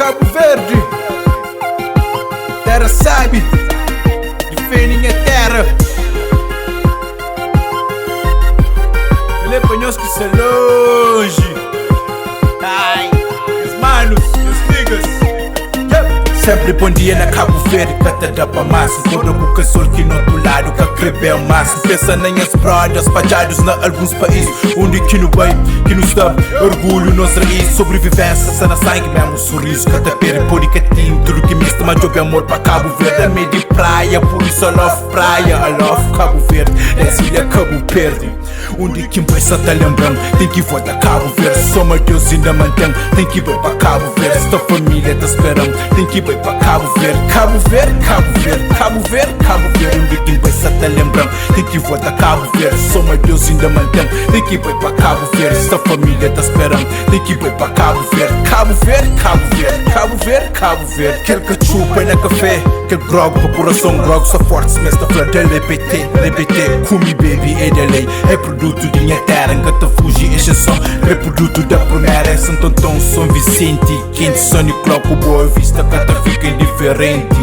Cabo Verde, terra sabe, defendem a terra. Ele apanhou-se que se longe. Ai, meus manos, meus niggas. Sempre bom dia na Cabo Verde, cata da pra massa. Toda boca sol que no outro lado, que acrebeu massa. Pensa nem as brothers, espalhados na alguns países. Onde que no bem, que nos dá orgulho, nossa raiz. Sobrevivência, sana sangue, mesmo sorriso. Cata pera, pôr catinho, tudo que me está job amor pra Cabo Verde. É meio de praia, por isso I love praia. I love Cabo Verde, essa ilha Cabo Verde. Onde que pensa tá lembrando, tem que voltar Cabo Verde. Só meu Deus ainda mantém, tem que ir pra Cabo Verde. Esta família tá esperando, tem que ir pra Cabo Verde. Cabo Verde, Cabo Verde, Cabo Verde, Cabo Verde. Onde que pensa tá lembrando, tem que voltar Cabo Verde. Só meu Deus ainda mantém, tem que ir pra Cabo Verde. Esta família tá esperando, tem que ir pra Cabo Verde. Cabo Verde, Cabo Verde, Cabo Verde, Cabo Verde. Quer cachupa na café, quer grog para coração, grog só forte. Se mestre flor de LPT, comi baby é de lei. É produto de minha terra, engata fugi, exceção. É produto da primeira, é Santo Antão, São Vicente. Quente, Sony Clock, Boa Vista, cata fica indiferente.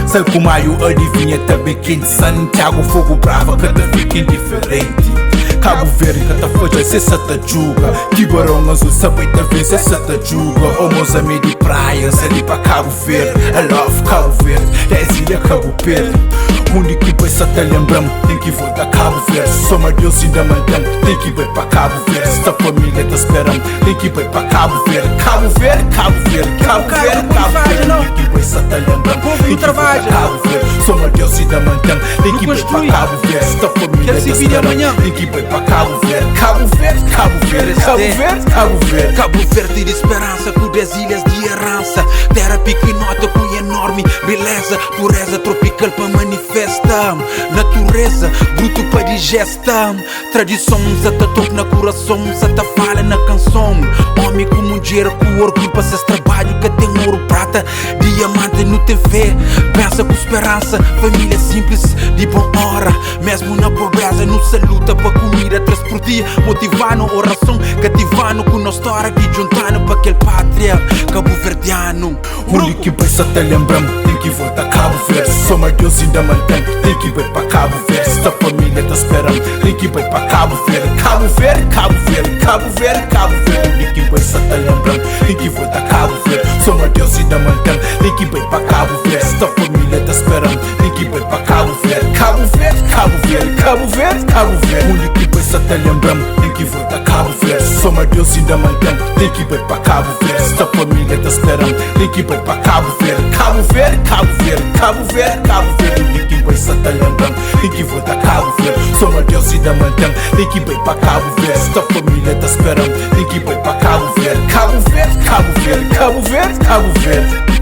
Sai com maio, adivinha também quente. Santiago, Fogo Brava, cata fica indiferente. Cabo Verde, cata foja, cessa ta juga. Tibarão azul, sabe ta vez, cessa ta juga. Homos a meio de praia, ali pra Cabo Verde. I love Cabo Verde, é ilha Cabo Verde. Onde que pensa tá lembrando, tem que voltar Cabo Verde. Só meu Deus ainda mantém, tem que ir pra Cabo Verde. Esta família tá esperando, tem que ir pra Cabo Verde. Cabo Verde, Cabo Verde, Cabo Verde, Cabo Verde. Onde que pensa tá lembrando, tem que ir pra Cabo Verde. Só meu Deus ainda mantém, tem que ir pra Cabo Verde. Esta família tá esperando, tem que ir pra Cabo Verde. Cabo Verde, Cabo Verde, Cabo Verde, Cabo Verde. Cabo Verde de esperança, com 10 ilhas de herança. Terra pequenota com enorme beleza. Pureza tropical pra manifestar. Natureza, bruto pra digesta. Tradição, sata toque na coração, sata fala na canção. Homem com mulher, com orgulho pra seus trabalho. Que tem ouro, prata, diamante, não tem fé. Pensa com esperança, família simples, de boa hora. Mesmo na pobreza, não se luta pra comida 3 por dia. Motivando oração, cativando com nossa história. Que juntando pra aquele pátria Cabo Verdeano. Onde que pensa tá lembrando, tem que voltar Cabo Verde. Só meu Deus ainda mantém, tem que ir pra Cabo Verde. Esta família tá esperando, tem que ir pra Cabo Verde. Cabo Verde, Cabo Verde, Cabo Verde, Cabo Verde. Onde que pensa tá lembrando, tem que voltar Cabo Verde. Só meu Deus ainda mantém, tem que ir pra Cabo Verde. Esta família tá esperando, tem que ir pra Cabo Verde. Cabo Verde, Cabo Verde, Cabo Verde, Cabo Verde. Onde que pensa tá lembrando, tem que voltar Cabo Verde. Só meu Deus ainda mantém, tem que ir pra Cabo Verde. Esta família tá esperando, tem que ir pra Cabo Verde. Cabo Verde, Cabo Verde, Cabo Verde, Cabo Verde. Onde que pensa tá lembrando, tem que voltar Cabo Verde. Só meu Deus ainda mantém, tem que ir pra Cabo Verde. Esta família tá esperando, tem que ir pra Cabo Verde. Cabo Verde, Cabo Verde, Cabo Verde, Cabo Verde.